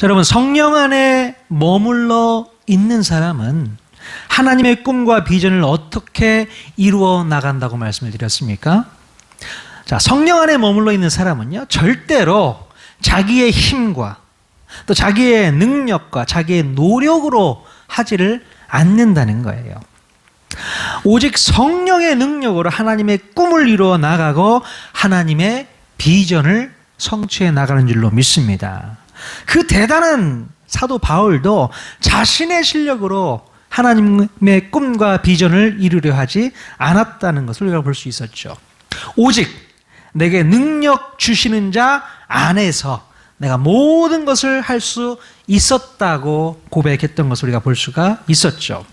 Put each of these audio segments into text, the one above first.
여러분, 성령 안에 머물러 있는 사람은 하나님의 꿈과 비전을 어떻게 이루어 나간다고 말씀을 드렸습니까? 자, 성령 안에 머물러 있는 사람은요, 절대로 자기의 힘과 또 자기의 능력과 자기의 노력으로 하지를 않는다는 거예요. 오직 성령의 능력으로 하나님의 꿈을 이루어 나가고 하나님의 비전을 성취해 나가는 줄로 믿습니다. 그 대단한 사도 바울도 자신의 실력으로 하나님의 꿈과 비전을 이루려 하지 않았다는 것을 우리가 볼 수 있었죠. 오직 내게 능력 주시는 자 안에서 내가 모든 것을 할 수 있었다고 고백했던 것을 우리가 볼 수가 있었죠.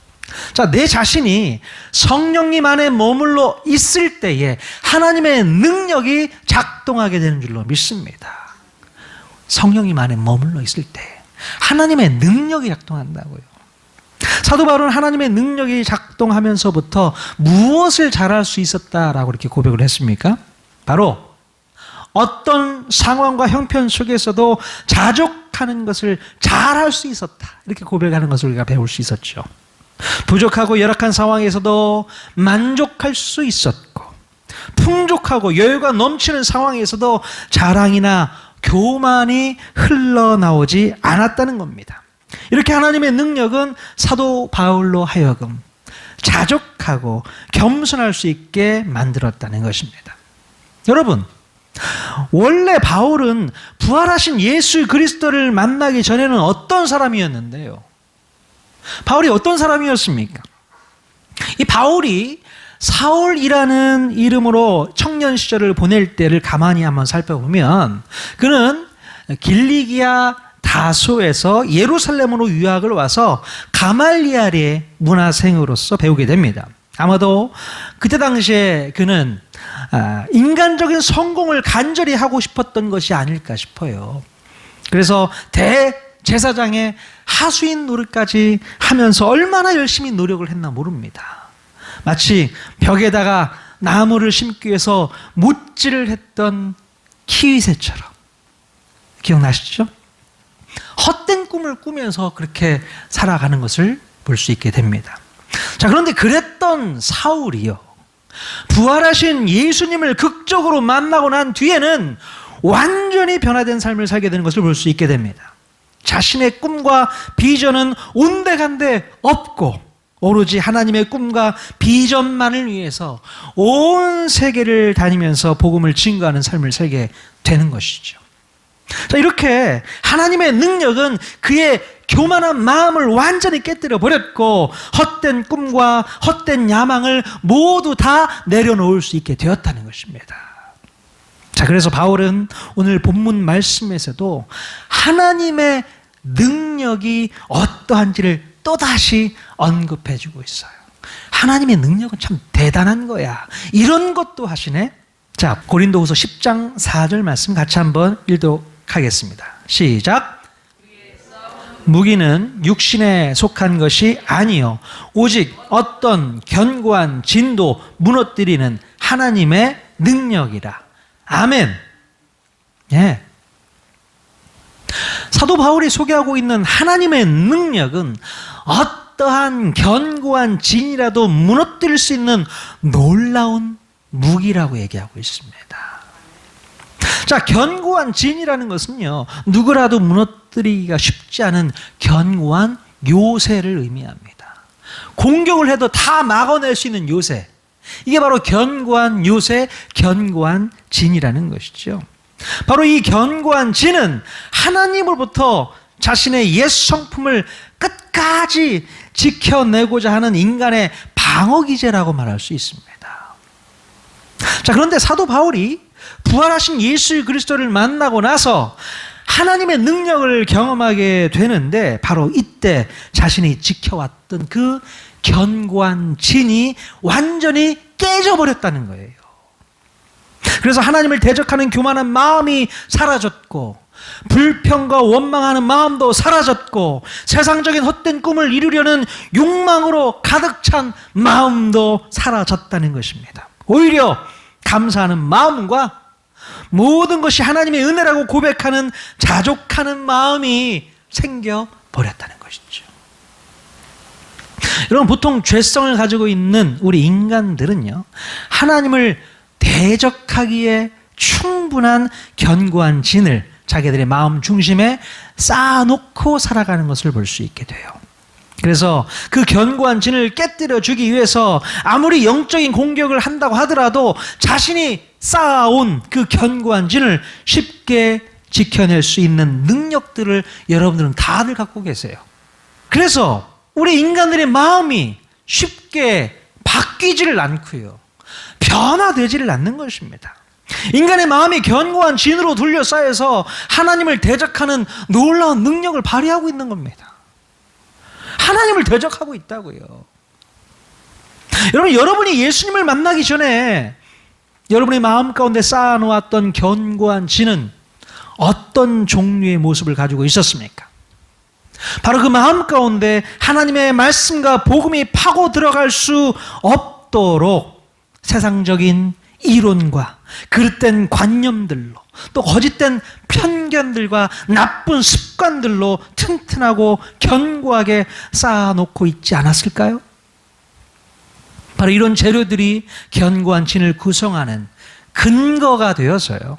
자, 내 자신이 성령님 안에 머물러 있을 때에 하나님의 능력이 작동하게 되는 줄로 믿습니다. 성령님 안에 머물러 있을 때 하나님의 능력이 작동한다고요. 사도 바울은 하나님의 능력이 작동하면서부터 무엇을 잘할 수 있었다라고 이렇게 고백을 했습니까? 바로 어떤 상황과 형편 속에서도 자족하는 것을 잘할 수 있었다, 이렇게 고백하는 것을 우리가 배울 수 있었죠. 부족하고 열악한 상황에서도 만족할 수 있었고, 풍족하고 여유가 넘치는 상황에서도 자랑이나 교만이 흘러나오지 않았다는 겁니다. 이렇게 하나님의 능력은 사도 바울로 하여금 자족하고 겸손할 수 있게 만들었다는 것입니다. 여러분, 원래 바울은 부활하신 예수 그리스도를 만나기 전에는 어떤 사람이었는데요? 바울이 어떤 사람이었습니까? 이 바울이 사울이라는 이름으로 청년 시절을 보낼 때를 가만히 한번 살펴보면 그는 길리기아 다소에서 예루살렘으로 유학을 와서 가말리엘의 문화생으로서 배우게 됩니다. 아마도 그때 당시에 그는 인간적인 성공을 간절히 하고 싶었던 것이 아닐까 싶어요. 그래서 대제사장의 하수인 노릇까지 하면서 얼마나 열심히 노력을 했나 모릅니다. 마치 벽에다가 나무를 심기 위해서 못질을 했던 키위새처럼. 기억나시죠? 헛된 꿈을 꾸면서 그렇게 살아가는 것을 볼 수 있게 됩니다. 자, 그런데 그랬던 사울이요, 부활하신 예수님을 극적으로 만나고 난 뒤에는 완전히 변화된 삶을 살게 되는 것을 볼 수 있게 됩니다. 자신의 꿈과 비전은 온데간데 없고 오로지 하나님의 꿈과 비전만을 위해서 온 세계를 다니면서 복음을 증거하는 삶을 살게 되는 것이죠. 자, 이렇게 하나님의 능력은 그의 교만한 마음을 완전히 깨뜨려 버렸고 헛된 꿈과 헛된 야망을 모두 다 내려놓을 수 있게 되었다는 것입니다. 자, 그래서 바울은 오늘 본문 말씀에서도 하나님의 능력이 어떠한지를 또다시 언급해주고 있어요. 하나님의 능력은 참 대단한 거야, 이런 것도 하시네. 자, 고린도후서 10장 4절 말씀 같이 한번 읽도록 하겠습니다. 시작. 무기는 육신에 속한 것이 아니요 오직 어떤 견고한 진도 무너뜨리는 하나님의 능력이라. 아멘. 예. 사도 바울이 소개하고 있는 하나님의 능력은 어떠한 견고한 진이라도 무너뜨릴 수 있는 놀라운 무기라고 얘기하고 있습니다. 자, 견고한 진이라는 것은요, 누구라도 무너뜨리기가 쉽지 않은 견고한 요새를 의미합니다. 공격을 해도 다 막아낼 수 있는 요새, 이게 바로 견고한 요새, 견고한 진이라는 것이죠. 바로 이 견고한 진은 하나님으로부터 자신의 옛 성품을 끝까지 지켜내고자 하는 인간의 방어기제라고 말할 수 있습니다. 자, 그런데 사도 바울이 부활하신 예수 그리스도를 만나고 나서 하나님의 능력을 경험하게 되는데 바로 이때 자신이 지켜왔던 그 견고한 진이 완전히 깨져버렸다는 거예요. 그래서 하나님을 대적하는 교만한 마음이 사라졌고 불평과 원망하는 마음도 사라졌고 세상적인 헛된 꿈을 이루려는 욕망으로 가득 찬 마음도 사라졌다는 것입니다. 오히려 감사하는 마음과 모든 것이 하나님의 은혜라고 고백하는 자족하는 마음이 생겨버렸다는 것이죠. 여러분, 보통 죄성을 가지고 있는 우리 인간들은요, 하나님을 대적하기에 충분한 견고한 진을 자기들의 마음 중심에 쌓아놓고 살아가는 것을 볼 수 있게 돼요. 그래서 그 견고한 진을 깨뜨려 주기 위해서 아무리 영적인 공격을 한다고 하더라도 자신이 쌓아온 그 견고한 진을 쉽게 지켜낼 수 있는 능력들을 여러분들은 다들 갖고 계세요. 그래서 우리 인간들의 마음이 쉽게 바뀌지를 않고요, 변화되지를 않는 것입니다. 인간의 마음이 견고한 진으로 둘러싸여서 하나님을 대적하는 놀라운 능력을 발휘하고 있는 겁니다. 하나님을 대적하고 있다고요. 여러분이 예수님을 만나기 전에 여러분의 마음 가운데 쌓아놓았던 견고한 진은 어떤 종류의 모습을 가지고 있었습니까? 바로 그 마음 가운데 하나님의 말씀과 복음이 파고 들어갈 수 없도록 세상적인 이론과 그릇된 관념들로, 또 거짓된 편견들과 나쁜 습관들로 튼튼하고 견고하게 쌓아놓고 있지 않았을까요? 바로 이런 재료들이 견고한 진을 구성하는 근거가 되어서요,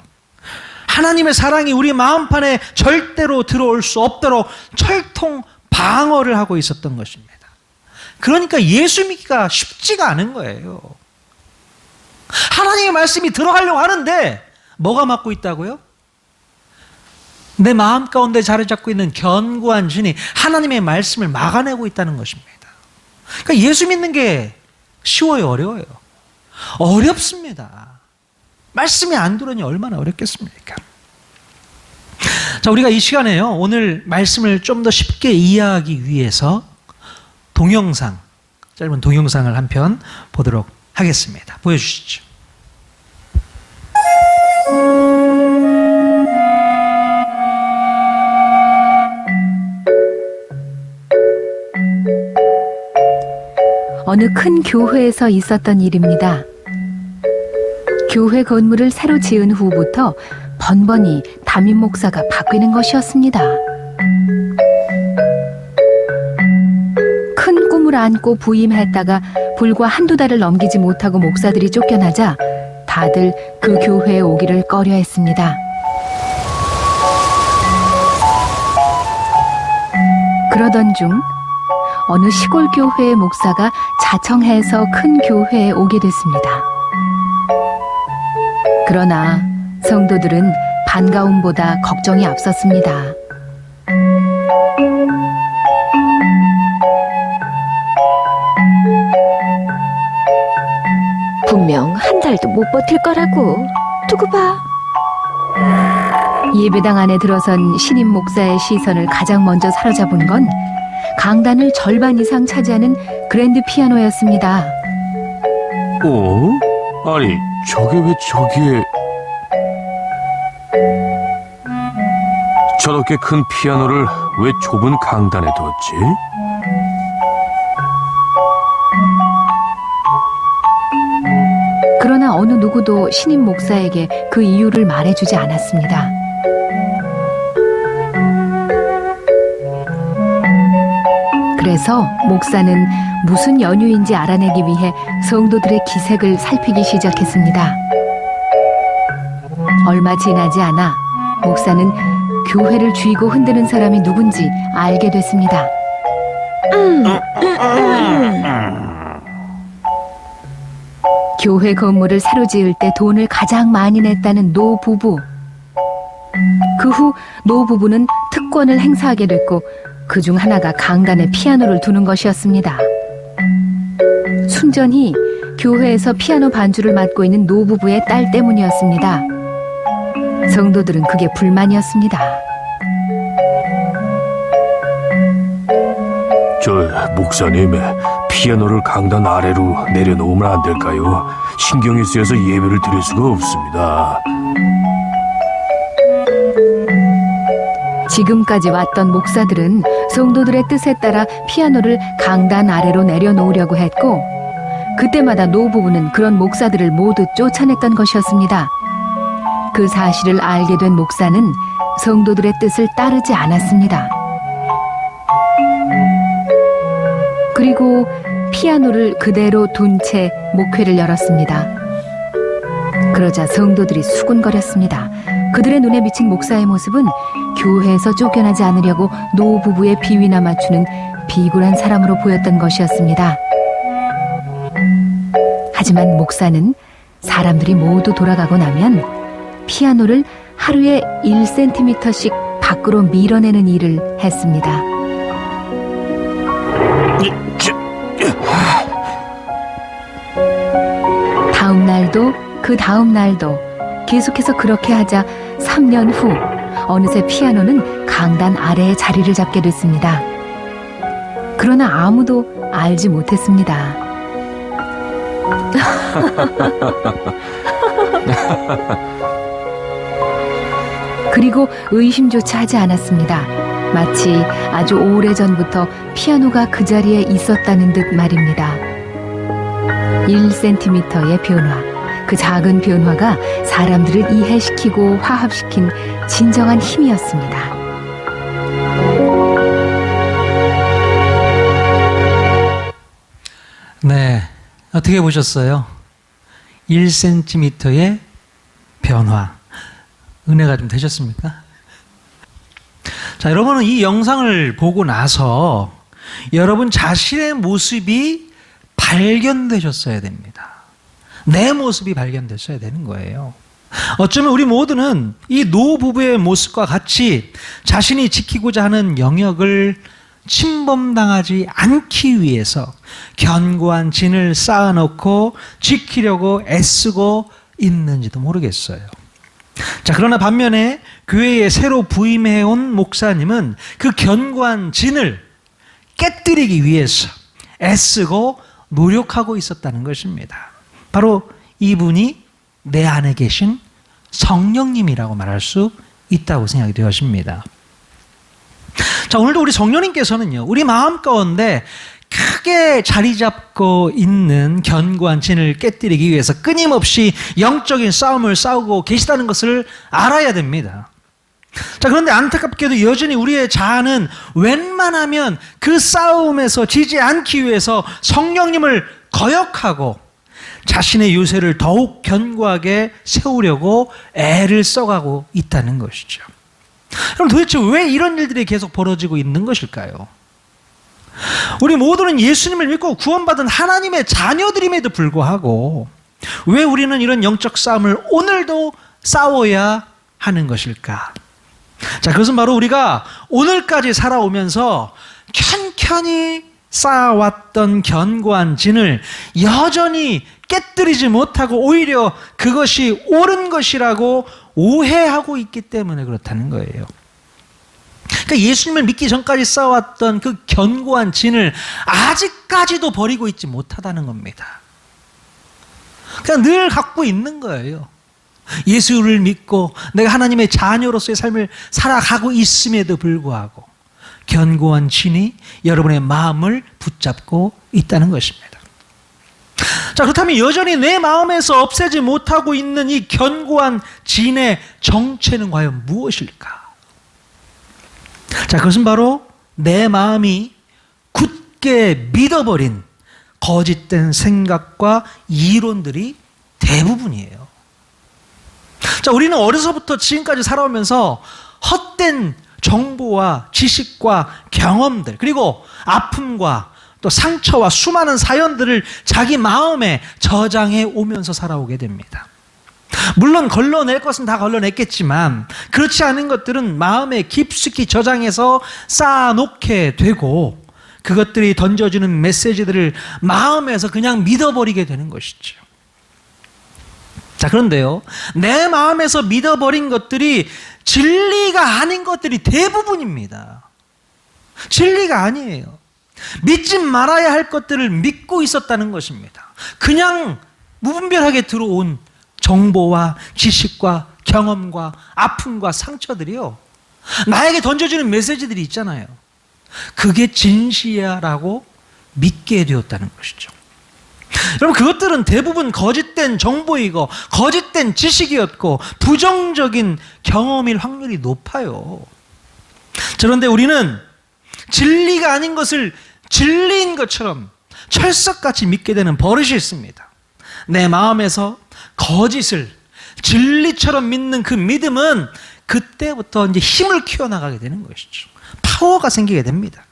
하나님의 사랑이 우리 마음판에 절대로 들어올 수 없도록 철통 방어를 하고 있었던 것입니다. 그러니까 예수 믿기가 쉽지가 않은 거예요. 하나님의 말씀이 들어가려고 하는데 뭐가 막고 있다고요? 내 마음 가운데 자리 잡고 있는 견고한 진이 하나님의 말씀을 막아내고 있다는 것입니다. 그러니까 예수 믿는 게 쉬워요, 어려워요? 어렵습니다. 말씀이 안 들어오니 얼마나 어렵겠습니까? 자, 우리가 이 시간에요, 오늘 말씀을 좀 더 쉽게 이해하기 위해서 동영상, 짧은 동영상을 한 편 보도록 하겠습니다. 보여주시죠. 어느 큰 교회에서 있었던 일입니다. 교회 건물을 새로 지은 후부터 번번이 담임 목사가 바뀌는 것이었습니다. 큰 꿈을 안고 부임했다가 불과 한두 달을 넘기지 못하고 목사들이 쫓겨나자 다들 그 교회에 오기를 꺼려했습니다. 그러던 중 어느 시골 교회의 목사가 자청해서 큰 교회에 오게 됐습니다. 그러나 성도들은 반가움보다 걱정이 앞섰습니다. 분명 한 달도 못 버틸 거라고. 두고 봐. 예배당 안에 들어선 신임 목사의 시선을 가장 먼저 사로잡은 건 강단을 절반 이상 차지하는 그랜드 피아노였습니다. 아니, 저게 왜 저기에... 저렇게 큰 피아노를 왜 좁은 강단에 뒀지? 그러나 어느 누구도 신임 목사에게 그 이유를 말해주지 않았습니다. 그래서 목사는 무슨 연유인지 알아내기 위해 성도들의 기색을 살피기 시작했습니다. 얼마 지나지 않아 목사는 교회를 쥐고 흔드는 사람이 누군지 알게 됐습니다. 교회 건물을 새로 지을 때 돈을 가장 많이 냈다는 노 부부. 그 후 노 부부는 특권을 행사하게 됐고 그 중 하나가 강단에 피아노를 두는 것이었습니다. 순전히 교회에서 피아노 반주를 맡고 있는 노 부부의 딸 때문이었습니다. 성도들은 그게 불만이었습니다. 목사님, 피아노를 강단 아래로 내려놓으면 안 될까요? 신경이 쓰여서 예배를 드릴 수가 없습니다. 지금까지 왔던 목사들은 성도들의 뜻에 따라 피아노를 강단 아래로 내려놓으려고 했고 그때마다 노 부부는 그런 목사들을 모두 쫓아냈던 것이었습니다. 그 사실을 알게 된 목사는 성도들의 뜻을 따르지 않았습니다. 그리고 피아노를 그대로 둔 채 목회를 열었습니다. 그러자 성도들이 수군거렸습니다. 그들의 눈에 비친 목사의 모습은 교회에서 쫓겨나지 않으려고 노 부부의 비위나 맞추는 비굴한 사람으로 보였던 것이었습니다. 하지만 목사는 사람들이 모두 돌아가고 나면 피아노를 하루에 1cm씩 밖으로 밀어내는 일을 했습니다. 다음 날도 그 다음 날도 계속해서 그렇게 하자 3년 후 어느새 피아노는 강단 아래에 자리를 잡게 됐습니다. 그러나 아무도 알지 못했습니다. 그리고 의심조차 하지 않았습니다. 마치 아주 오래전부터 피아노가 그 자리에 있었다는 듯 말입니다. 1cm의 변화, 그 작은 변화가 사람들을 이해시키고 화합시킨 진정한 힘이었습니다. 네, 어떻게 보셨어요? 1cm의 변화, 은혜가 좀 되셨습니까? 자, 여러분은 이 영상을 보고 나서 여러분 자신의 모습이 발견되셨어야 됩니다. 내 모습이 발견됐어야 되는 거예요. 어쩌면 우리 모두는 이 노부부의 모습과 같이 자신이 지키고자 하는 영역을 침범당하지 않기 위해서 견고한 진을 쌓아놓고 지키려고 애쓰고 있는지도 모르겠어요. 자, 그러나 반면에 교회에 새로 부임해온 목사님은 그 견고한 진을 깨뜨리기 위해서 애쓰고 노력하고 있었다는 것입니다. 바로 이분이 내 안에 계신 성령님이라고 말할 수 있다고 생각이 되어집니다. 자, 오늘도 우리 성령님께서는요, 우리 마음 가운데 크게 자리 잡고 있는 견고한 진을 깨뜨리기 위해서 끊임없이 영적인 싸움을 싸우고 계시다는 것을 알아야 됩니다. 자, 그런데 안타깝게도 여전히 우리의 자아는 웬만하면 그 싸움에서 지지 않기 위해서 성령님을 거역하고 자신의 유세를 더욱 견고하게 세우려고 애를 써가고 있다는 것이죠. 그럼 도대체 왜 이런 일들이 계속 벌어지고 있는 것일까요? 우리 모두는 예수님을 믿고 구원받은 하나님의 자녀들임에도 불구하고 왜 우리는 이런 영적 싸움을 오늘도 싸워야 하는 것일까? 자, 그것은 바로 우리가 오늘까지 살아오면서 켠켠이 쌓아왔던 견고한 진을 여전히 깨뜨리지 못하고 오히려 그것이 옳은 것이라고 오해하고 있기 때문에 그렇다는 거예요. 그러니까 예수님을 믿기 전까지 쌓아왔던 그 견고한 진을 아직까지도 버리고 있지 못하다는 겁니다. 그냥 늘 갖고 있는 거예요. 예수를 믿고 내가 하나님의 자녀로서의 삶을 살아가고 있음에도 불구하고 견고한 진이 여러분의 마음을 붙잡고 있다는 것입니다. 자, 그렇다면 여전히 내 마음에서 없애지 못하고 있는 이 견고한 진의 정체는 과연 무엇일까? 자, 그것은 바로 내 마음이 굳게 믿어버린 거짓된 생각과 이론들이 대부분이에요. 자, 우리는 어려서부터 지금까지 살아오면서 헛된 정보와 지식과 경험들, 그리고 아픔과 또 상처와 수많은 사연들을 자기 마음에 저장해 오면서 살아오게 됩니다. 물론 걸러낼 것은 다 걸러냈겠지만 그렇지 않은 것들은 마음에 깊숙이 저장해서 쌓아놓게 되고 그것들이 던져주는 메시지들을 마음에서 그냥 믿어버리게 되는 것이죠. 자, 그런데요, 내 마음에서 믿어버린 것들이 진리가 아닌 것들이 대부분입니다. 진리가 아니에요. 믿지 말아야 할 것들을 믿고 있었다는 것입니다. 그냥 무분별하게 들어온 정보와 지식과 경험과 아픔과 상처들이요, 나에게 던져주는 메시지들이 있잖아요. 그게 진실이야라고 믿게 되었다는 것이죠. 여러분, 그것들은 대부분 거짓된 정보이고 거짓된 지식이었고 부정적인 경험일 확률이 높아요. 그런데 우리는 진리가 아닌 것을 진리인 것처럼 철석같이 믿게 되는 버릇이 있습니다. 내 마음에서 거짓을 진리처럼 믿는 그 믿음은 그때부터 이제 힘을 키워나가게 되는 것이죠. 파워가 생기게 됩니다.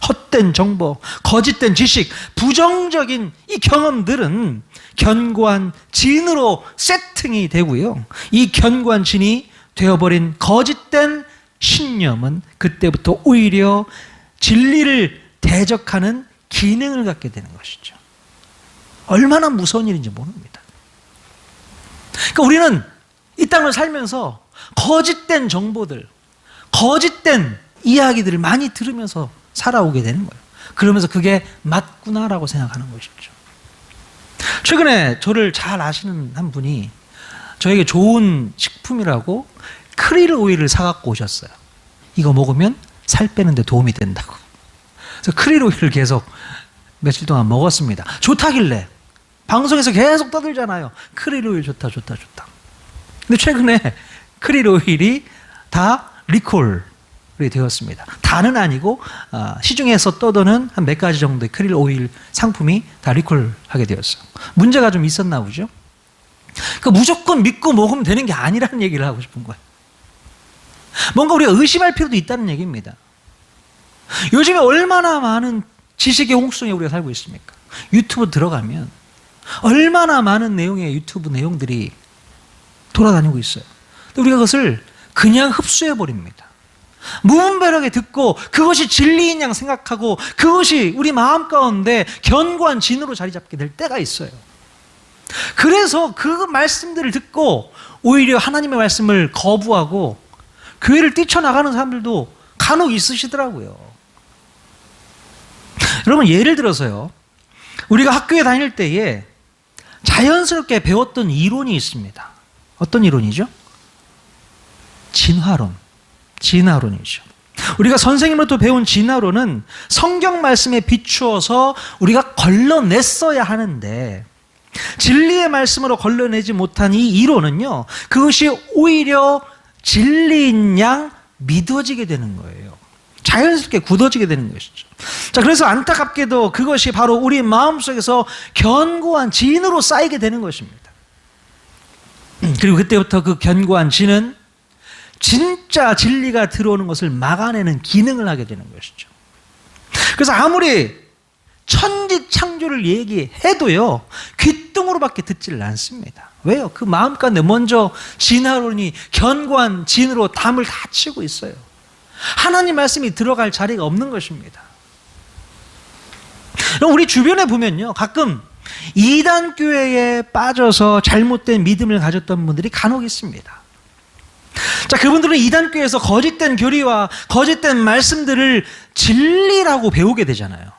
헛된 정보, 거짓된 지식, 부정적인 이 경험들은 견고한 진으로 세팅이 되고요. 이 견고한 진이 되어버린 거짓된 신념은 그때부터 오히려 진리를 대적하는 기능을 갖게 되는 것이죠. 얼마나 무서운 일인지 모릅니다. 그러니까 우리는 이 땅을 살면서 거짓된 정보들, 거짓된 이야기들을 많이 들으면서 살아오게 되는 거예요. 그러면서 그게 맞구나라고 생각하는 것이죠. 최근에 저를 잘 아시는 한 분이 저에게 좋은 식품이라고 크릴 오일을 사갖고 오셨어요. 이거 먹으면 살 빼는데 도움이 된다고. 그래서 크릴 오일을 계속 며칠 동안 먹었습니다. 좋다길래 방송에서 계속 떠들잖아요. 크릴 오일 좋다. 근데 최근에 크릴 오일이 다 리콜이 되었습니다. 다는 아니고 시중에서 떠도는 한 몇 가지 정도의 크릴 오일 상품이 다 리콜하게 되었어요. 문제가 좀 있었나 보죠. 그러니까 무조건 믿고 먹으면 되는 게 아니라는 얘기를 하고 싶은 거예요. 뭔가 우리가 의심할 필요도 있다는 얘기입니다. 요즘에 얼마나 많은 지식의 홍수에 우리가 살고 있습니까? 유튜브 들어가면 얼마나 많은 내용의 유튜브 내용들이 돌아다니고 있어요. 근데 우리가 그것을 그냥 흡수해버립니다. 무분별하게 듣고 그것이 진리인 양 생각하고 그것이 우리 마음 가운데 견고한 진으로 자리 잡게 될 때가 있어요. 그래서 그 말씀들을 듣고 오히려 하나님의 말씀을 거부하고 교회를 뛰쳐나가는 사람들도 간혹 있으시더라고요. 여러분, 예를 들어서요, 우리가 학교에 다닐 때에 자연스럽게 배웠던 이론이 있습니다. 어떤 이론이죠? 진화론이죠. 우리가 선생님으로부터 배운 진화론은 성경 말씀에 비추어서 우리가 걸러냈어야 하는데 진리의 말씀으로 걸러내지 못한 이 이론은요, 그것이 오히려 진리인 양 믿어지게 되는 거예요. 자연스럽게 굳어지게 되는 것이죠. 자, 그래서 안타깝게도 그것이 바로 우리 마음속에서 견고한 진으로 쌓이게 되는 것입니다. 그리고 그때부터 그 견고한 진은 진짜 진리가 들어오는 것을 막아내는 기능을 하게 되는 것이죠. 그래서 아무리 천지창조를 얘기해도요, 귓등으로밖에 듣지를 않습니다. 왜요? 그 마음 가운데 먼저 진화론이 견고한 진으로 담을 다 치고 있어요. 하나님 말씀이 들어갈 자리가 없는 것입니다. 우리 주변에 보면요, 가끔 이단 교회에 빠져서 잘못된 믿음을 가졌던 분들이 간혹 있습니다. 자, 그분들은 이단 교회에서 거짓된 교리와 거짓된 말씀들을 진리라고 배우게 되잖아요.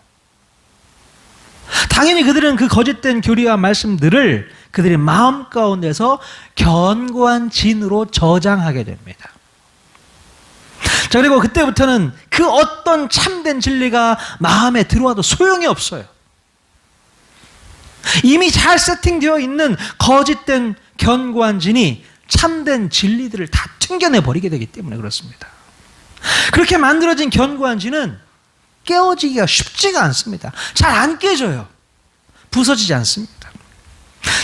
당연히 그들은 그 거짓된 교리와 말씀들을 그들의 마음 가운데서 견고한 진으로 저장하게 됩니다. 자, 그리고 그때부터는 그 어떤 참된 진리가 마음에 들어와도 소용이 없어요. 이미 잘 세팅되어 있는 거짓된 견고한 진이 참된 진리들을 다 튕겨내버리게 되기 때문에 그렇습니다. 그렇게 만들어진 견고한 진은 깨어지기가 쉽지가 않습니다. 잘 안 깨져요. 부서지지 않습니다.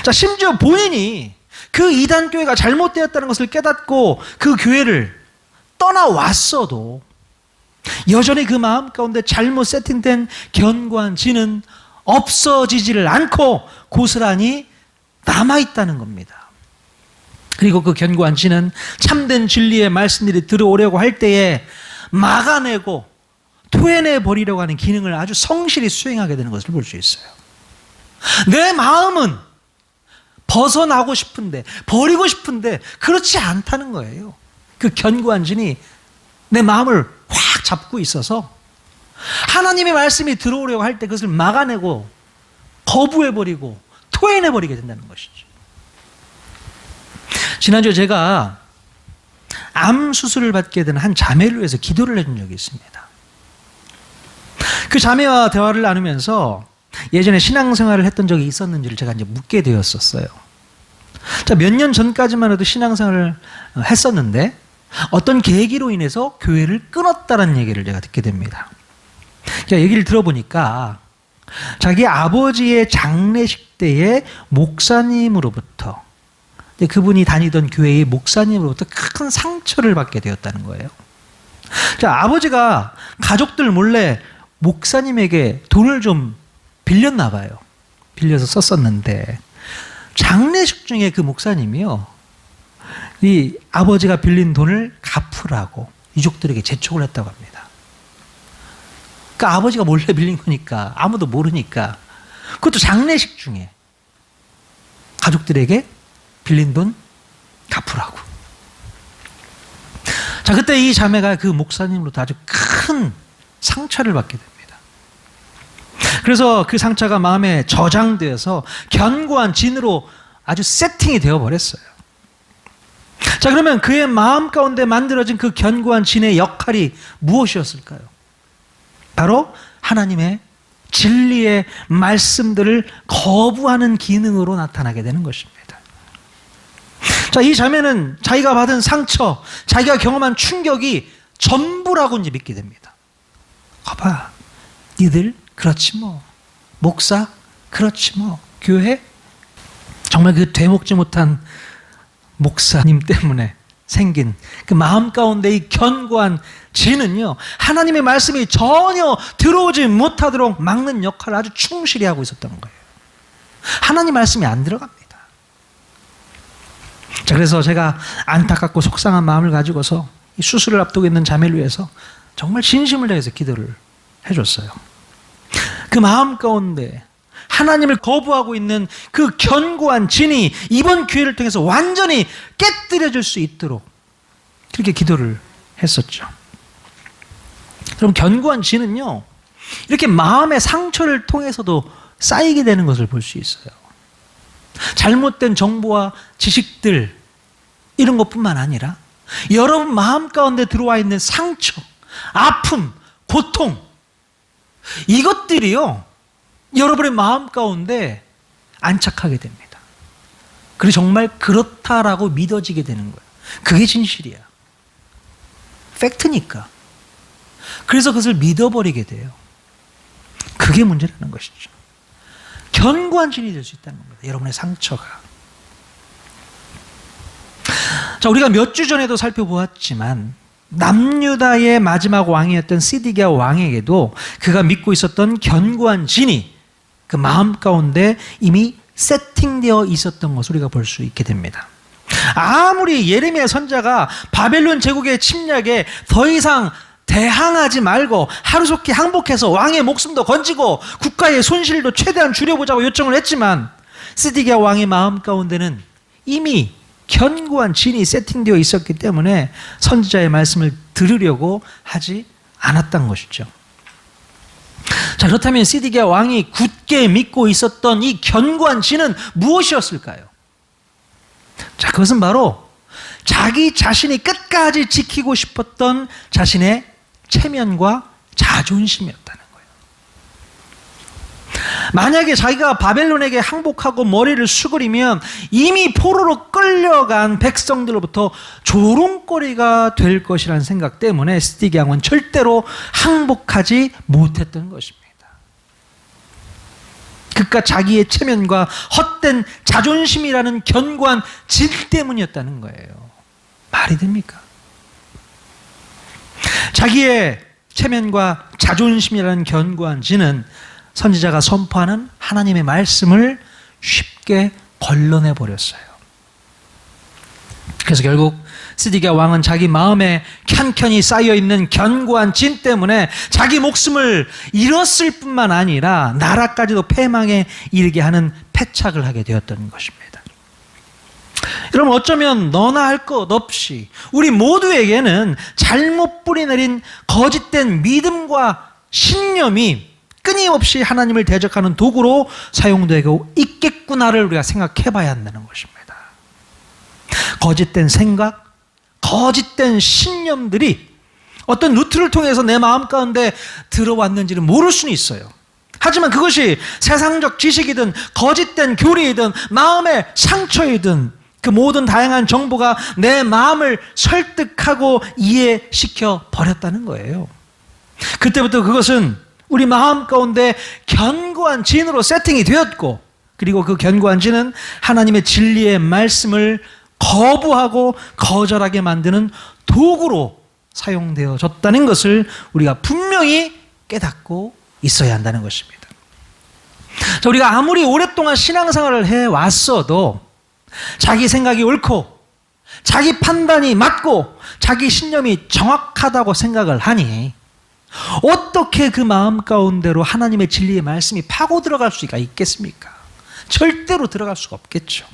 자, 심지어 본인이 그 이단 교회가 잘못되었다는 것을 깨닫고 그 교회를 떠나왔어도 여전히 그 마음 가운데 잘못 세팅된 견고한 진은 없어지지를 않고 고스란히 남아있다는 겁니다. 그리고 그 견고한 진은 참된 진리의 말씀들이 들어오려고 할 때에 막아내고 토해내버리려고 하는 기능을 아주 성실히 수행하게 되는 것을 볼 수 있어요. 내 마음은 벗어나고 싶은데, 버리고 싶은데 그렇지 않다는 거예요. 그 견고한 진이 내 마음을 확 잡고 있어서 하나님의 말씀이 들어오려고 할 때 그것을 막아내고 거부해버리고 토해내버리게 된다는 것이죠. 지난주에 제가 암 수술을 받게 된 한 자매를 위해서 기도를 해준 적이 있습니다. 그 자매와 대화를 나누면서 예전에 신앙생활을 했던 적이 있었는지를 제가 이제 묻게 되었었어요. 자, 몇 년 전까지만 해도 신앙생활을 했었는데 어떤 계기로 인해서 교회를 끊었다는 얘기를 제가 듣게 됩니다. 제가 얘기를 들어보니까 자기 아버지의 장례식 때에 목사님으로부터, 그분이 다니던 교회의 목사님으로부터 큰 상처를 받게 되었다는 거예요. 자, 아버지가 가족들 몰래 목사님에게 돈을 좀 빌렸나 봐요. 빌려서 썼었는데 장례식 중에 그 목사님이요, 이 아버지가 빌린 돈을 갚으라고 유족들에게 재촉을 했다고 합니다. 그러니까 아버지가 몰래 빌린 거니까 아무도 모르니까, 그것도 장례식 중에 가족들에게 빌린 돈 갚으라고. 자, 그때 이 자매가 그 목사님으로부터 아주 큰 상처를 받게 됩니다. 그래서 그 상처가 마음에 저장되어서 견고한 진으로 아주 세팅이 되어버렸어요. 자, 그러면 그의 마음 가운데 만들어진 그 견고한 진의 역할이 무엇이었을까요? 바로 하나님의 진리의 말씀들을 거부하는 기능으로 나타나게 되는 것입니다. 자, 이 자매는 자기가 받은 상처, 자기가 경험한 충격이 전부라고 이제 믿게 됩니다. 봐봐, 니들 그렇지 뭐, 목사 그렇지 뭐, 교회 정말 그 되먹지 못한 목사님 때문에 생긴 그 마음 가운데 이 견고한 진은요, 하나님의 말씀이 전혀 들어오지 못하도록 막는 역할을 아주 충실히 하고 있었던 거예요. 하나님 말씀이 안 들어갑니다. 자, 그래서 제가 안타깝고 속상한 마음을 가지고서 이 수술을 앞두고 있는 자매를 위해서 정말 진심을 다해서 기도를 해줬어요. 그 마음 가운데 하나님을 거부하고 있는 그 견고한 진이 이번 기회를 통해서 완전히 깨뜨려질 수 있도록 그렇게 기도를 했었죠. 그럼 견고한 진은요, 이렇게 마음의 상처를 통해서도 쌓이게 되는 것을 볼 수 있어요. 잘못된 정보와 지식들 이런 것뿐만 아니라 여러분 마음 가운데 들어와 있는 상처, 아픔, 고통, 이것들이요 여러분의 마음 가운데 안착하게 됩니다. 그리고 정말 그렇다라고 믿어지게 되는 거예요. 그게 진실이야. 팩트니까. 그래서 그것을 믿어버리게 돼요. 그게 문제라는 것이죠. 견고한 진이 될 수 있다는 겁니다. 여러분의 상처가. 자, 우리가 몇 주 전에도 살펴보았지만 남유다의 마지막 왕이었던 시드기야 왕에게도 그가 믿고 있었던 견고한 진이 그 마음 가운데 이미 세팅되어 있었던 것을 우리가 볼 수 있게 됩니다. 아무리 예레미야 선지자가 바벨론 제국의 침략에 더 이상 대항하지 말고 하루속히 항복해서 왕의 목숨도 건지고 국가의 손실도 최대한 줄여보자고 요청을 했지만 시드기야 왕의 마음 가운데는 이미 견고한 진이 세팅되어 있었기 때문에 선지자의 말씀을 들으려고 하지 않았던 것이죠. 자, 그렇다면 시드기야 왕이 굳게 믿고 있었던 이 견고한 진은 무엇이었을까요? 자, 그것은 바로 자기 자신이 끝까지 지키고 싶었던 자신의 체면과 자존심이었다는 거예요. 만약에 자기가 바벨론에게 항복하고 머리를 수그리면 이미 포로로 끌려간 백성들로부터 조롱거리가 될 것이라는 생각 때문에 시드기야 왕은 절대로 항복하지 못했던 것입니다. 그깟 자기의 체면과 헛된 자존심이라는 견고한 진 때문이었다는 거예요. 말이 됩니까? 자기의 체면과 자존심이라는 견고한 진은 선지자가 선포하는 하나님의 말씀을 쉽게 걸러내 버렸어요. 그래서 결국 시드기야 왕은 자기 마음에 켠켠이 쌓여있는 견고한 진 때문에 자기 목숨을 잃었을 뿐만 아니라 나라까지도 패망에 이르게 하는 패착을 하게 되었던 것입니다. 여러분, 어쩌면 너나 할 것 없이 우리 모두에게는 잘못 뿌리내린 거짓된 믿음과 신념이 끊임없이 하나님을 대적하는 도구로 사용되고 있겠구나를 우리가 생각해 봐야 한다는 것입니다. 거짓된 생각, 거짓된 신념들이 어떤 루트를 통해서 내 마음 가운데 들어왔는지는 모를 수는 있어요. 하지만 그것이 세상적 지식이든 거짓된 교리이든 마음의 상처이든 그 모든 다양한 정보가 내 마음을 설득하고 이해시켜 버렸다는 거예요. 그때부터 그것은 우리 마음 가운데 견고한 진으로 세팅이 되었고, 그리고 그 견고한 진은 하나님의 진리의 말씀을 거부하고 거절하게 만드는 도구로 사용되어졌다는 것을 우리가 분명히 깨닫고 있어야 한다는 것입니다. 자, 우리가 아무리 오랫동안 신앙생활을 해왔어도 자기 생각이 옳고 자기 판단이 맞고 자기 신념이 정확하다고 생각을 하니 어떻게 그 마음 가운데로 하나님의 진리의 말씀이 파고 들어갈 수가 있겠습니까? 절대로 들어갈 수가 없겠죠.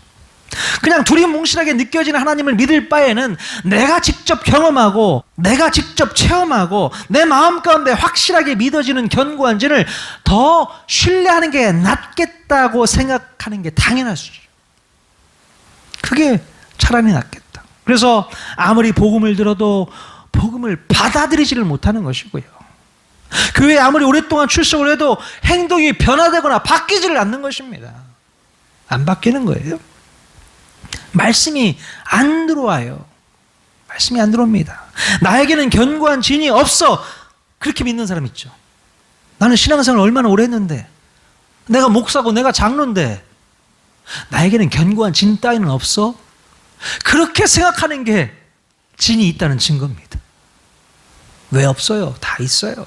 그냥 두리뭉실하게 느껴지는 하나님을 믿을 바에는 내가 직접 경험하고 내가 직접 체험하고 내 마음 가운데 확실하게 믿어지는 견고한 진을 더 신뢰하는 게 낫겠다고 생각하는 게 당연할 수 있어요. 그게 차라리 낫겠다. 그래서 아무리 복음을 들어도 복음을 받아들이지를 못하는 것이고요. 교회에 아무리 오랫동안 출석을 해도 행동이 변화되거나 바뀌지를 않는 것입니다. 안 바뀌는 거예요. 말씀이 안 들어와요. 말씀이 안 들어옵니다. 나에게는 견고한 진이 없어. 그렇게 믿는 사람 있죠. 나는 신앙생활 얼마나 오래 했는데, 내가 목사고 내가 장로인데 나에게는 견고한 진 따위는 없어. 그렇게 생각하는 게 진이 있다는 증거입니다. 왜 없어요? 다 있어요.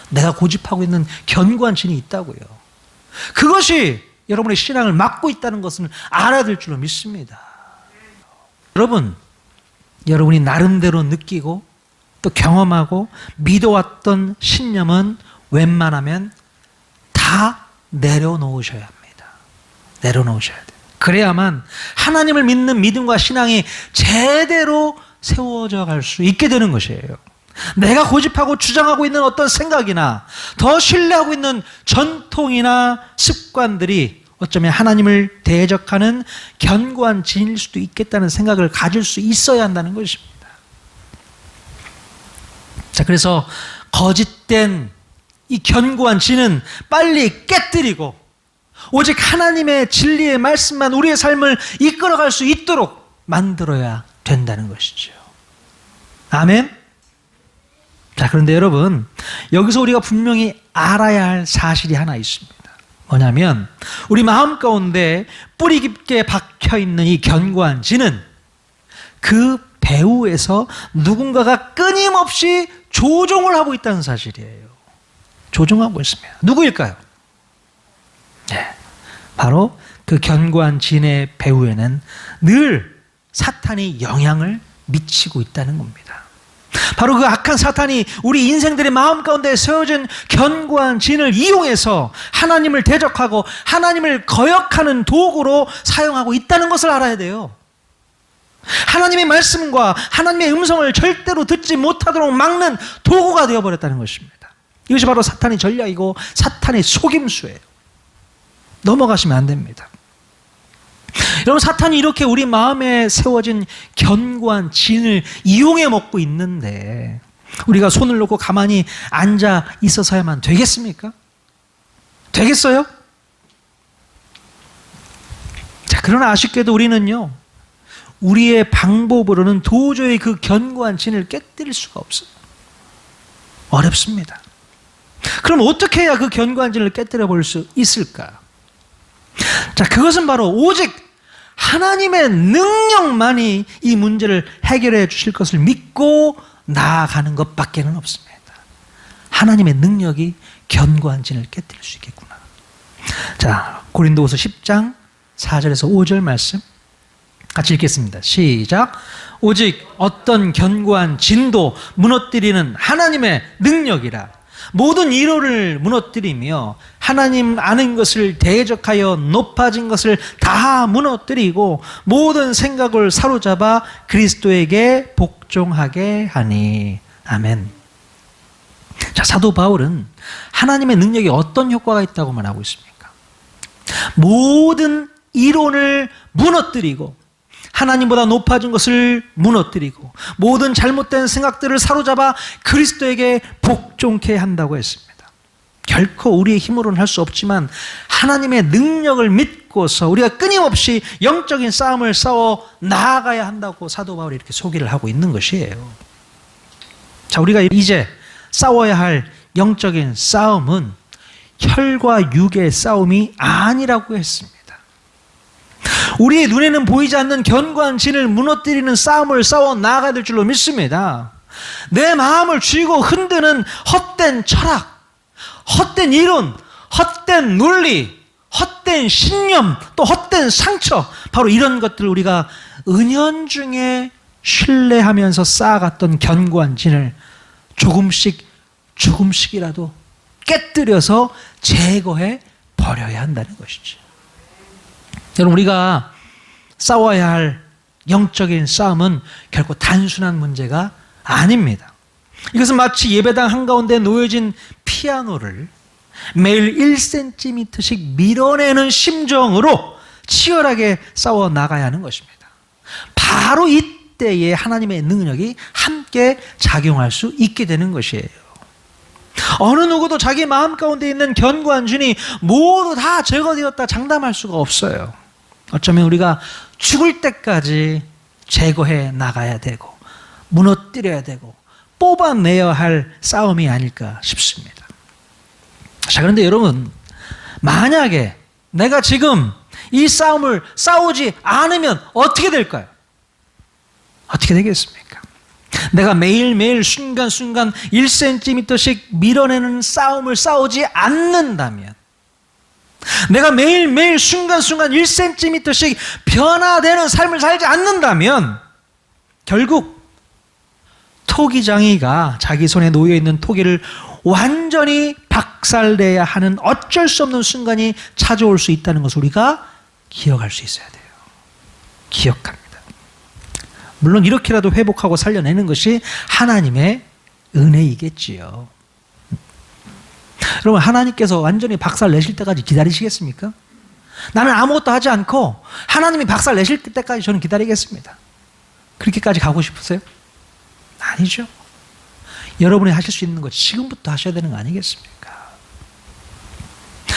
내가 고집하고 있는 견고한 진이 있다고요. 그것이 여러분의 신앙을 막고 있다는 것을 알아야 될 줄로 믿습니다. 여러분, 여러분이 나름대로 느끼고 또 경험하고 믿어왔던 신념은 웬만하면 다 내려놓으셔야 합니다. 내려놓으셔야 돼요. 그래야만 하나님을 믿는 믿음과 신앙이 제대로 세워져 갈 수 있게 되는 것이에요. 내가 고집하고 주장하고 있는 어떤 생각이나 더 신뢰하고 있는 전통이나 습관들이 어쩌면 하나님을 대적하는 견고한 진일 수도 있겠다는 생각을 가질 수 있어야 한다는 것입니다. 자, 그래서 거짓된 이 견고한 진은 빨리 깨뜨리고 오직 하나님의 진리의 말씀만 우리의 삶을 이끌어갈 수 있도록 만들어야 된다는 것이죠. 아멘. 자, 그런데 여러분, 여기서 우리가 분명히 알아야 할 사실이 하나 있습니다. 뭐냐면 우리 마음 가운데 뿌리 깊게 박혀있는 이 견고한 진은 그 배후에서 누군가가 끊임없이 조종을 하고 있다는 사실이에요. 조종하고 있습니다. 누구일까요? 네, 바로 그 견고한 진의 배후에는 늘 사탄이 영향을 미치고 있다는 겁니다. 바로 그 악한 사탄이 우리 인생들의 마음 가운데 세워진 견고한 진을 이용해서 하나님을 대적하고 하나님을 거역하는 도구로 사용하고 있다는 것을 알아야 돼요. 하나님의 말씀과 하나님의 음성을 절대로 듣지 못하도록 막는 도구가 되어버렸다는 것입니다. 이것이 바로 사탄의 전략이고 사탄의 속임수예요. 넘어가시면 안 됩니다. 여러분, 사탄이 이렇게 우리 마음에 세워진 견고한 진을 이용해 먹고 있는데 우리가 손을 놓고 가만히 앉아 있어서야만 되겠습니까? 되겠어요? 자, 그러나 아쉽게도 우리는요, 우리의 방법으로는 도저히 그 견고한 진을 깨뜨릴 수가 없어요. 어렵습니다. 그럼 어떻게 해야 그 견고한 진을 깨뜨려 볼 수 있을까? 자, 그것은 바로 오직 하나님의 능력만이 이 문제를 해결해 주실 것을 믿고 나아가는 것밖에는 없습니다. 하나님의 능력이 견고한 진을 깨뜨릴 수 있겠구나. 자, 고린도후서 10장 4절에서 5절 말씀 같이 읽겠습니다. 시작. 오직 어떤 견고한 진도 무너뜨리는 하나님의 능력이라. 모든 이론을 무너뜨리며 하나님 아는 것을 대적하여 높아진 것을 다 무너뜨리고 모든 생각을 사로잡아 그리스도에게 복종하게 하니. 아멘. 자, 사도 바울은 하나님의 능력이 어떤 효과가 있다고 말하고 있습니까? 모든 이론을 무너뜨리고 하나님보다 높아진 것을 무너뜨리고 모든 잘못된 생각들을 사로잡아 그리스도에게 복종케 한다고 했습니다. 결코 우리의 힘으로는 할 수 없지만 하나님의 능력을 믿고서 우리가 끊임없이 영적인 싸움을 싸워 나아가야 한다고 사도 바울이 이렇게 소개를 하고 있는 것이에요. 자, 우리가 이제 싸워야 할 영적인 싸움은 혈과 육의 싸움이 아니라고 했습니다. 우리의 눈에는 보이지 않는 견고한 진을 무너뜨리는 싸움을 싸워 나아가야 될 줄로 믿습니다. 내 마음을 쥐고 흔드는 헛된 철학, 헛된 이론, 헛된 논리, 헛된 신념, 또 헛된 상처, 바로 이런 것들을 우리가 은연중에 신뢰하면서 쌓아갔던 견고한 진을 조금씩이라도 깨뜨려서 제거해 버려야 한다는 것이죠. 여러분, 우리가 싸워야 할 영적인 싸움은 결코 단순한 문제가 아닙니다. 이것은 마치 예배당 한가운데 놓여진 피아노를 매일 1cm씩 밀어내는 심정으로 치열하게 싸워 나가야 하는 것입니다. 바로 이때에 하나님의 능력이 함께 작용할 수 있게 되는 것이에요. 어느 누구도 자기 마음 가운데 있는 견고한 진이 모두 다 제거되었다 장담할 수가 없어요. 어쩌면 우리가 죽을 때까지 제거해 나가야 되고 무너뜨려야 되고 뽑아내야 할 싸움이 아닐까 싶습니다. 자, 그런데 여러분, 만약에 내가 지금 이 싸움을 싸우지 않으면 어떻게 될까요? 어떻게 되겠습니까? 내가 매일매일 순간순간 1cm씩 밀어내는 싸움을 싸우지 않는다면, 내가 매일매일 순간순간 1cm씩 변화되는 삶을 살지 않는다면 결국 토기장이가 자기 손에 놓여있는 토기를 완전히 박살내야 하는 어쩔 수 없는 순간이 찾아올 수 있다는 것을 우리가 기억할 수 있어야 돼요. 기억합니다. 물론 이렇게라도 회복하고 살려내는 것이 하나님의 은혜이겠지요. 여러분, 하나님께서 완전히 박살내실 때까지 기다리시겠습니까? 나는 아무것도 하지 않고 하나님이 박살내실 때까지 저는 기다리겠습니다. 그렇게까지 가고 싶으세요? 아니죠. 여러분이 하실 수 있는 것 지금부터 하셔야 되는 거 아니겠습니까?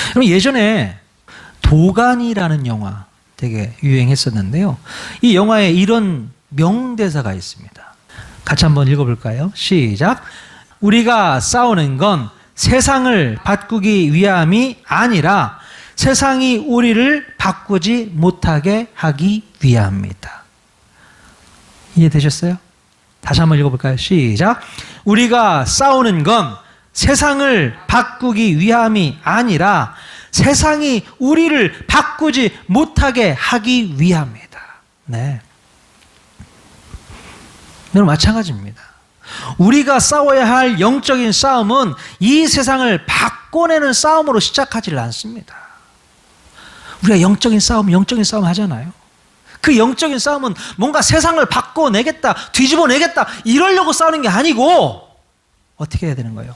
여러분, 예전에 도가니라는 영화 되게 유행했었는데요. 이 영화에 이런 명대사가 있습니다. 같이 한번 읽어볼까요? 시작. 우리가 싸우는 건 세상을 바꾸기 위함이 아니라 세상이 우리를 바꾸지 못하게 하기 위함입니다. 이해되셨어요? 다시 한번 읽어볼까요? 시작. 우리가 싸우는 건 세상을 바꾸기 위함이 아니라 세상이 우리를 바꾸지 못하게 하기 위함입니다. 네. 여러분, 마찬가지입니다. 우리가 싸워야 할 영적인 싸움은 이 세상을 바꿔내는 싸움으로 시작하지 않습니다. 우리가 영적인 싸움 하잖아요. 그 영적인 싸움은 뭔가 세상을 바꿔내겠다, 뒤집어내겠다 이러려고 싸우는 게 아니고 어떻게 해야 되는 거예요?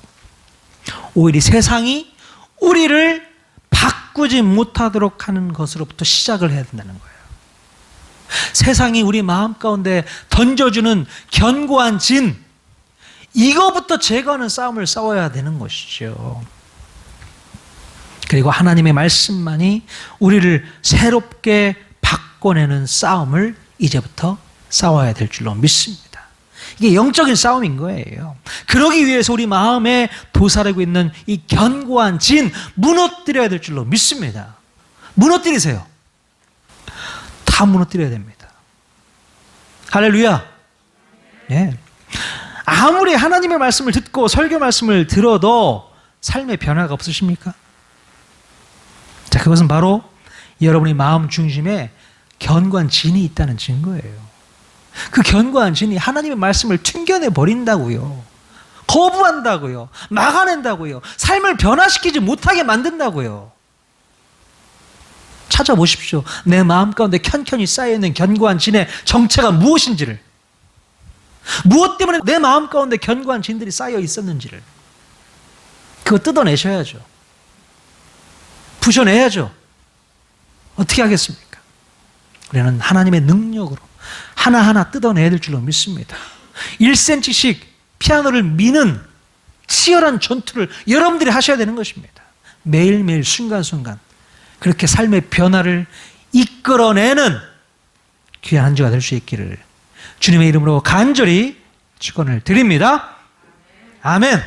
오히려 세상이 우리를 바꾸지 못하도록 하는 것으로부터 시작을 해야 된다는 거예요. 세상이 우리 마음 가운데 던져주는 견고한 진, 이거부터 제거하는 싸움을 싸워야 되는 것이죠. 그리고 하나님의 말씀만이 우리를 새롭게 바꿔내는 싸움을 이제부터 싸워야 될 줄로 믿습니다. 이게 영적인 싸움인 거예요. 그러기 위해서 우리 마음에 도사리고 있는 이 견고한 진 무너뜨려야 될 줄로 믿습니다. 무너뜨리세요. 다 무너뜨려야 됩니다. 할렐루야. 예. 아무리 하나님의 말씀을 듣고 설교 말씀을 들어도 삶의 변화가 없으십니까? 자, 그것은 바로 여러분의 마음 중심에 견고한 진이 있다는 증거예요. 그 견고한 진이 하나님의 말씀을 튕겨내 버린다고요. 거부한다고요. 막아낸다고요. 삶을 변화시키지 못하게 만든다고요. 찾아보십시오. 내 마음 가운데 켠켠이 쌓여있는 견고한 진의 정체가 무엇인지를, 무엇 때문에 내 마음 가운데 견고한 진들이 쌓여 있었는지를 그거 뜯어내셔야죠. 부셔내야죠. 어떻게 하겠습니까? 우리는 하나님의 능력으로 하나하나 뜯어내야 될 줄로 믿습니다. 1cm씩 피아노를 미는 치열한 전투를 여러분들이 하셔야 되는 것입니다. 매일매일 순간순간 그렇게 삶의 변화를 이끌어내는 귀한 한 주가 될 수 있기를 주님의 이름으로 간절히 축원을 드립니다. 아멘.